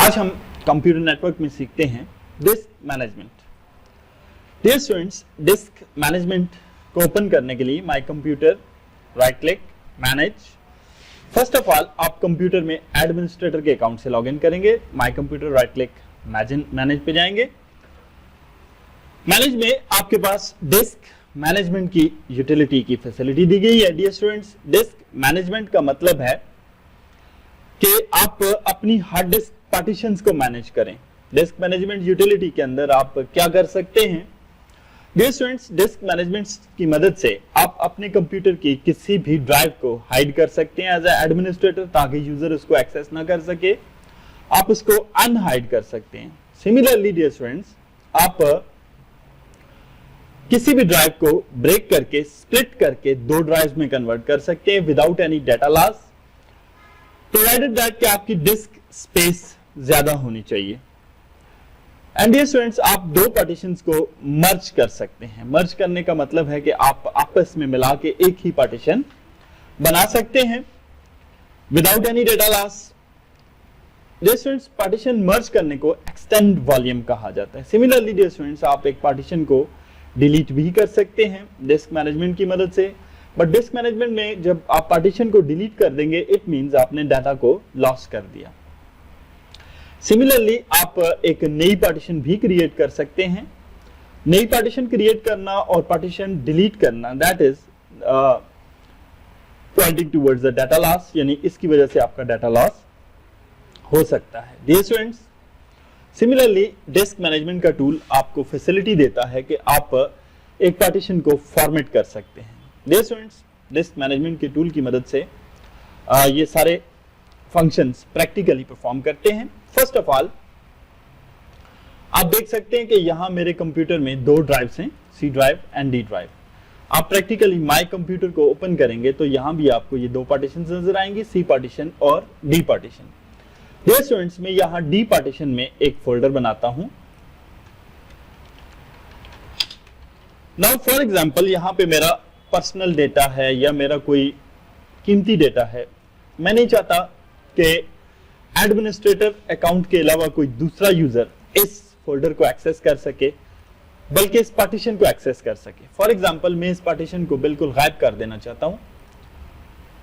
आज हम computer network में सीखते हैं disk management. Dear students, disk management को ओपन करने के लिए my computer, right click, manage. First of all आप कंप्यूटर में एडमिनिस्ट्रेटर के अकाउंट से लॉगिन करेंगे। My computer, right click, manage पे जाएंगे। मैनेज में आपके पास डिस्क मैनेजमेंट की यूटिलिटी की फैसिलिटी दी गई है। डियर स्टूडेंट्स, डिस्क मैनेजमेंट का मतलब है कि आप अपनी हार्ड डिस्क पार्टीशंस को मैनेज करें। डिस्क मैनेजमेंट यूटिलिटी के अंदर आप क्या कर सकते हैं? डियर स्टूडेंट्स, डिस्क मैनेजमेंट की मदद से आप अपने कंप्यूटर की किसी भी ड्राइव को हाइड कर सकते हैं एज ए एडमिनिस्ट्रेटर, ताकि यूजर उसको एक्सेस ना कर सके। आप उसको अनहाइड कर सकते हैं। सिमिलरली डियर स्टूडेंट्स, आप किसी भी ड्राइव को ब्रेक करके, स्प्लिट करके दो ड्राइव्स में कन्वर्ट कर सकते हैं without any data loss, provided that कि आपकी डिस्क स्पेस ज्यादा होनी चाहिए। एंड डियर स्टूडेंट्स, आप दो पार्टीशंस को मर्ज कर सकते हैं। मर्ज करने का मतलब है कि आप आपस में मिला के एक ही पार्टीशन बना सकते हैं without any data loss. Dear students, partition merge करने को एक्सटेंड वॉल्यूम कहा जाता है। सिमिलरली डियर स्टूडेंट्स, आप एक पार्टीशन को डिलीट भी कर सकते हैं डिस्क मैनेजमेंट की मदद से। बट डिस्क मैनेजमेंट में जब आप पार्टीशन को डिलीट कर देंगे, इट मींस आपने डाटा को लॉस कर दिया। सिमिलरली आप एक नई पार्टीशन भी क्रिएट कर सकते हैं। नई पार्टीशन क्रिएट करना और पार्टीशन डिलीट करना, that is pointing towards the data loss, यानी इसकी वजह से आपका डाटा लॉस हो सकता है। Dear students, similarly disk management का टूल आपको फैसिलिटी देता है कि आप एक पार्टीशन को फॉर्मेट कर सकते हैं। डियर स्टूडेंट्स, डिस्क मैनेजमेंट के टूल की मदद से ये सारे फंक्शंस प्रैक्टिकली परफॉर्म करते हैं। फर्स्ट ऑफ ऑल आप देख सकते हैं कि यहां मेरे कंप्यूटर में दो ड्राइव्स हैं, C drive and D drive. आप प्रैक्टिकली माय कंप्यूटर को ओपन करेंगे तो यहां भी आपको ये दो पार्टीशन नजर आएंगी, सी पार्टीशन और डी पार्टीशन। डियर स्टूडेंट्स, मैं यहां डी पार्टीशन में एक फोल्डर बनाता हूं। नाउ फॉर एग्जांपल, यहां पे मेरा पर्सनल डेटा है या मेरा कोई कीमती डेटा है। मैं नहीं चाहता कि एडमिनिस्ट्रेटर अकाउंट के अलावा कोई दूसरा यूजर इस फोल्डर को एक्सेस कर सके, बल्कि इस पार्टीशन को एक्सेस कर सके। फॉर एग्जांपल, मैं इस पार्टीशन को बिल्कुल गायब कर देना चाहता हूं,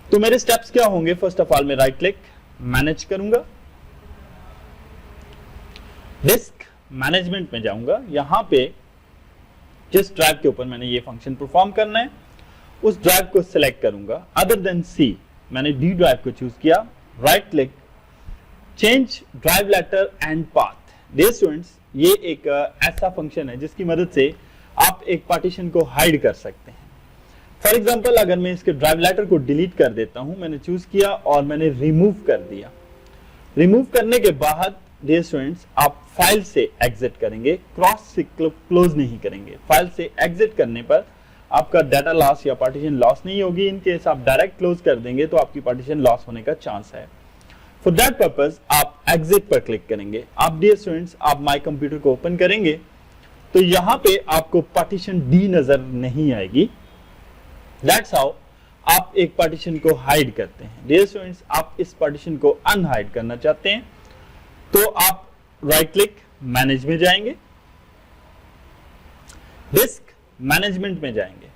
तो मेरे स्टेप्स क्या होंगे? फर्स्ट ऑफ ऑल मैं राइट क्लिक, मैनेज करूंगा, डिस्क मैनेजमेंट में जाऊंगा। यहां पे जिस ड्राइव के ऊपर मैंने ये फंक्शन परफॉर्म करना है, उस ड्राइव को सिलेक्ट करूंगा। अदर देन सी, मैंने डी ड्राइव को चूज किया, right click, change drive letter and path. Dear students, ये एक ऐसा फंक्शन है जिसकी मदद से आप एक पार्टीशन को हाइड कर सकते हैं। फॉर एग्जांपल, अगर मैं इसके ड्राइव लेटर को डिलीट कर देता हूं, मैंने चूज किया और मैंने रिमूव कर दिया। रिमूव करने के बाद डियर स्टूडेंट्स, आप फाइल से एग्जिट करेंगे, क्रॉस से क्लोज नहीं करेंगे। फाइल से एग्जिट करने पर आपका डाटा लॉस या पार्टीशन लॉस नहीं होगी। इन केस आप डायरेक्ट क्लोज कर देंगे तो आपकी पार्टीशन लॉस होने का चांस है। फॉर दैट पर्पस आप एग्जिट पर क्लिक करेंगे। आप डियर स्टूडेंट्स, आप माय कंप्यूटर को ओपन करेंगे तो यहां पे आपको पार्टीशन डी नजर नहीं आएगी। दैट्स हाउ आप एक पार्टीशन को हाइड करते हैं। डियर स्टूडेंट्स, आप इस पार्टीशन को अनहाइड करना चाहते हैं तो आप राइट क्लिक, मैनेज में जाएंगे, डिस्क मैनेजमेंट में जाएंगे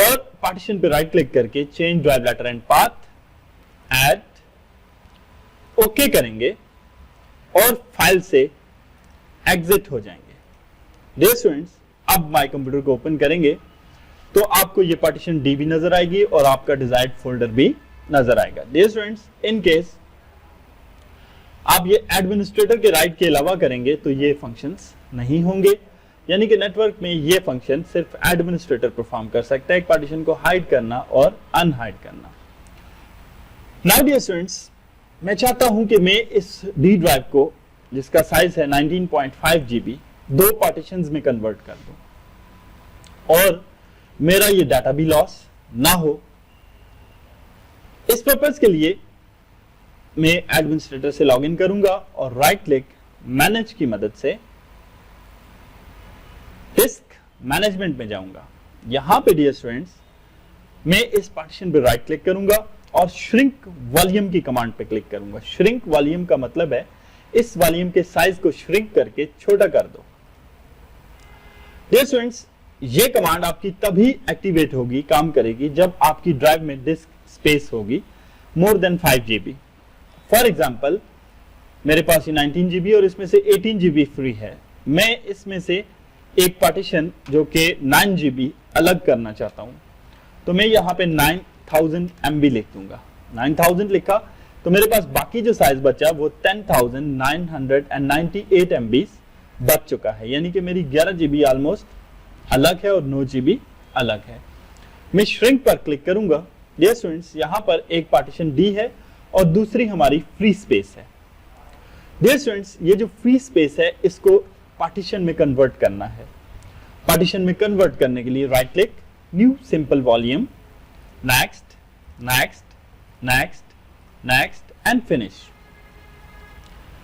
और पार्टीशन पे राइट क्लिक करके change drive letter and path, add, okay करेंगे और फाइल से एग्जिट हो जाएंगे। डियर स्टूडेंट्स, अब माय कंप्यूटर को ओपन करेंगे तो आपको ये पार्टीशन डी भी नजर आएगी और आपका डिजायर्ड फोल्डर भी नजर आएगा। डियर स्टूडेंट्स, इन केस आप ये एडमिनिस्ट्रेटर के राइट के अलावा करेंगे तो ये फंक्शंस नहीं होंगे, यानी कि नेटवर्क में ये फंक्शन सिर्फ एडमिनिस्ट्रेटर परफॉर्म कर सकता है, एक पार्टीशन को हाइड करना और अनहाइड करना। नाउ डियर स्टूडेंट्स, मैं चाहता हूं कि मैं इस डी ड्राइव को, जिसका साइज है 19.5 GB, दो पार्टीशंस में कन्वर्ट कर दूं और मेरा ये डाटा भी लॉस ना हो। इस पर्पस के लिए मैं एडमिनिस्ट्रेटर से लॉगिन करूंगा और राइट क्लिक, मैनेज की मदद से डिस्क मैनेजमेंट में जाऊंगा। यहां पे डियर स्टूडेंट्स, मैं इस पार्टीशन पे राइट क्लिक करूंगा और श्रिंक वॉल्यूम की कमांड पे क्लिक करूंगा। श्रिंक वॉल्यूम का मतलब है इस वॉल्यूम के साइज को श्रिंक करके छोटा कर दो। डियर स्टूडेंट्स, ये कमांड आपकी तभी एक्टिवेट होगी, काम करेगी, जब आपकी ड्राइव में डिस्क स्पेस होगी more than 5 GB। For example मेरे पास ये 19 GB और इसमें से 18 GB फ्री है। मैं इसमें से एक पार्टीशन जो कि 9 GB अलग करना चाहता हूं, तो मैं यहाँ पे 9000 MB लिख दूंगा। 9000 लिखा तो मेरे पास बाकी जो साइज बचा वो 10998 MB बच चुका है, यानी कि मेरी 11 GB ऑलमोस्ट अलग है और 9 GB अलग है। मैं श्रिंक पर क्लिक करूंगा। डियर स्टूडेंट्स, यहां पर एक पार्टीशन D है और दूसरी हमारी फ्री स्पेस है। डियर स्टूडेंट्स, ये जो फ्री स्पेस है इसको पार्टीशन में कन्वर्ट करना है। पार्टीशन में कन्वर्ट करने के लिए right click, new simple volume, next next next next and finish.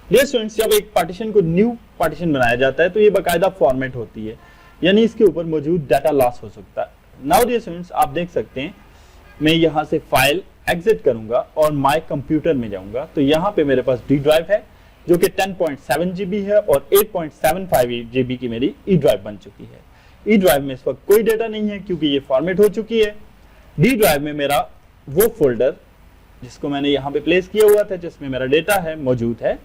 Dear students, जब एक पार्टीशन को न्यू पार्टीशन बनाया जाता है तो ये बाकायदा फॉर्मेट होती है, यानी इसके ऊपर मौजूद डाटा लॉस हो सकता है। नाउ डियर स्टूडेंट्स, आप देख सकते हैं मैं यहां से फाइल एग्जिट करूंगा और माय कंप्यूटर में जाऊंगा तो यहां पे मेरे पास डी ड्राइव है जो कि 10.7 GB है और 8.75 GB की मेरी ई ड्राइव बन चुकी है। ई ड्राइव में इस वक्त कोई डेटा नहीं है क्योंकि ये फॉर्मेट हो चुकी है। डी ड्राइव में मेरा वो फोल्डर जिसको मैंने यहाँ पे प्लेस किया हुआ था, जिसमें मेरा डेटा है, मौजूद है।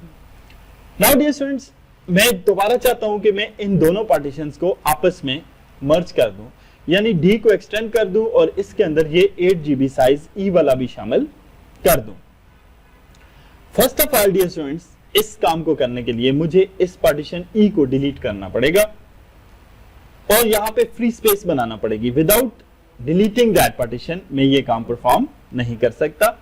नाउ डियर स्टूडेंट्स, मैं दोबारा चाहता हूं कि मैं इन दोनों पार्टीशंस को आपस में मर्ज कर दूं, यानी डी को एक्सटेंड कर दूं और इसके अंदर ये 8 GB साइज ई वाला भी शामिल कर दूं। First of all dear students, इस काम को करने के लिए मुझे इस पार्टीशन ई को डिलीट करना पड़ेगा और यहां पे फ्री स्पेस बनाना पड़ेगी। विदाउट डिलीटिंग दैट पार्टीशन मैं ये काम परफॉर्म नहीं कर सकता।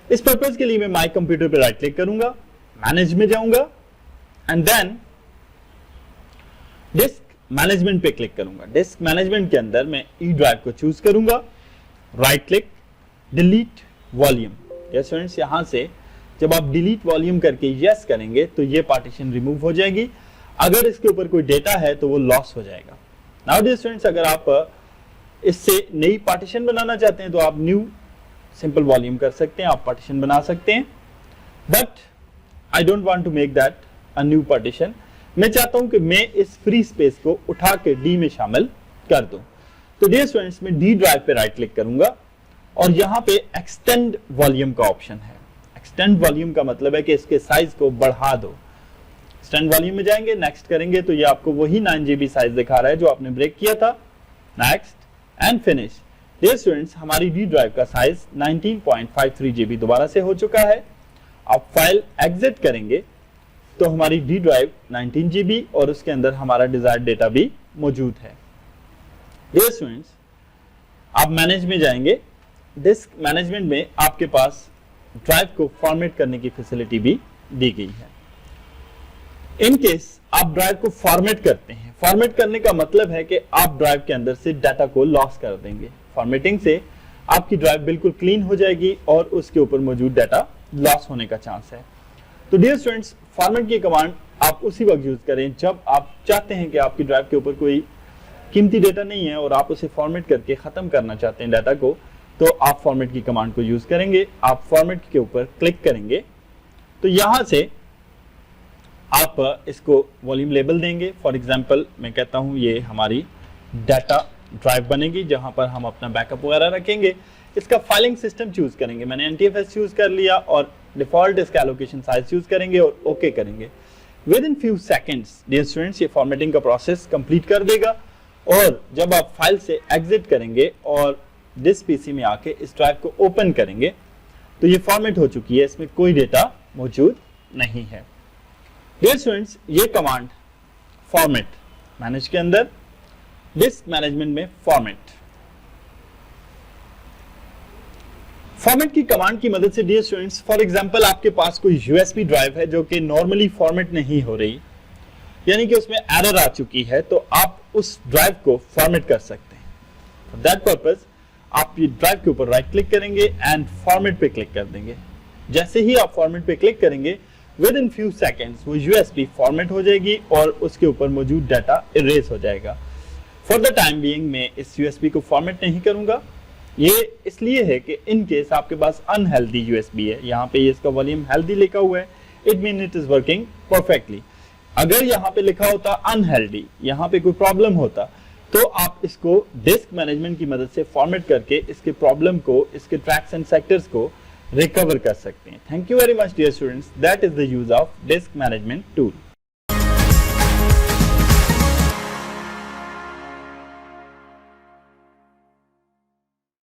इस पर्पज के लिए मैं माय कंप्यूटर पे राइट क्लिक करूंगा, मैनेज में जाऊंगा एंड देन डिस्क मैनेजमेंट पे क्लिक करूंगा। डिस्क मैनेजमेंट के अंदर मैं ई ड्राइव को चूज करूंगा, right click, delete volume. Yes students, यहां से जब आप डिलीट वॉल्यूम करके यस करेंगे तो ये पार्टीशन रिमूव हो जाएगी। अगर इसके ऊपर कोई डेटा है तो वो लॉस हो जाएगा। नाउ डियर स्टूडेंट्स, अगर आप इससे नई पार्टीशन बनाना चाहते हैं तो आप न्यू सिंपल वॉल्यूम कर सकते हैं, आप पार्टीशन बना सकते हैं, but I don't want to make that a new partition. मैं चाहता हूं कि मैं इस फ्री स्पेस को उठा के डी में शामिल कर दूं। तो डियर स्टूडेंट्स, मैं डी ड्राइव पे राइट क्लिक करूंगा और यहां पे एक्सटेंड वॉल्यूम का ऑप्शन है। एक्सटेंड वॉल्यूम का मतलब है कि इसके साइज को बढ़ा दो। एक्सटेंड वॉल्यूम में जाएंगे, नेक्स्ट करेंगे तो ये आपको वही 9 GB साइज दिखा रहा है जो आपने ब्रेक किया था। Next and finish. Dear students, हमारी डी ड्राइव का साइज 19.53 GB दोबारा से हो चुका है। आप फाइल एग्जिट करेंगे तो हमारी डी ड्राइव 19 GB और उसके अंदर हमारा डिजायर्ड डेटा भी मौजूद है। डियर स्टूडेंट्स, आप मैनेज में जाएंगे। डिस्क मैनेजमेंट में आपके पास ड्राइव को फॉर्मेट करने की फैसिलिटी भी दी गई है। इन केस आप ड्राइव को फॉर्मेट करते हैं, फॉर्मेट करने का मतलब है कि आप ड्राइव के अंदर से डाटा को लॉस कर देंगे। फॉर्मेटिंग से आपकी ड्राइव बिल्कुल क्लीन हो जाएगी और उसके ऊपर मौजूद डाटा लॉस होने का चांस है। तो डियर स्टूडेंट्स, फॉर्मेट की कमांड आप उसी वक्त यूज करें जब आप चाहते हैं कि आपकी ड्राइव के ऊपर कोई कीमती डेटा नहीं है और आप उसे फॉर्मेट करके खत्म करना चाहते हैं डाटा को, तो आप फॉर्मेट की कमांड को यूज करेंगे। आप फॉर्मेट के ऊपर क्लिक करेंगे तो यहां से आप इसको वॉल्यूम लेबल देंगे। फॉर एग्जांपल मैं कहता हूं ये हमारी डाटा ड्राइव बनेगी जहां पर हम अपना बैकअप वगैरह रखेंगे। इसका फाइलिंग सिस्टम चूज करेंगे, मैंने NTFS चूज कर लिया और डिफॉल्ट इसका एलोकेशन साइज चूज करेंगे और ओके करेंगे। Within few seconds dear students, ये फॉर्मेटिंग का प्रोसेस कंप्लीट कर देगा और जब आप फाइल से एग्जिट करेंगे और डिस्क पीसी में आके इस ड्राइव को ओपन करेंगे तो ये फॉर्मेट हो चुकी है, इसमें कोई डेटा मौजूद नहीं है। डियर स्टूडेंट्स, ये कमांड फॉर्मेट मैनेज के अंदर, डिस्क मैनेजमेंट में फॉर्मेट की कमांड की मदद से डियर स्टूडेंट्स, फॉर एग्जांपल आपके पास कोई यूएसबी ड्राइव है जो कि नॉर्मली फॉर्मेट नहीं हो रही, यानी कि उसमें एरर आ चुकी है, तो आप उस ड्राइव को फॉर्मेट कर सकते हैं। फॉर दैट पर्पस आप ये ड्राइव के ऊपर राइट क्लिक करेंगे एंड फॉर्मेट पे क्लिक कर देंगे। जैसे ही आप फॉर्मेट पे क्लिक करेंगे विद इन फ्यू सेकेंड्स वो यूएसबी फॉर्मेट हो जाएगी और उसके ऊपर मौजूद डाटा इरेज हो जाएगा। फॉर द टाइम बीइंग मैं इस यूएसबी को फॉर्मेट नहीं करूंगा, ये इसलिए है कि इन केस आपके पास अनहेल्दी यूएसबी है, यहाँ पे ये इसका वॉल्यूम हेल्दी लिखा हुआ है, it mean it is working perfectly. अगर यहाँ पे लिखा होता अनहेल्दी, यहाँ पे कोई प्रॉब्लम होता, तो आप इसको डिस्क मैनेजमेंट की मदद से फॉर्मेट करके इसके प्रॉब्लम को, इसके ट्रैक्स एंड सेक्टर्स को रिकवर कर सकते हैं। Thank you very much dear students, that is the use of disk management tool.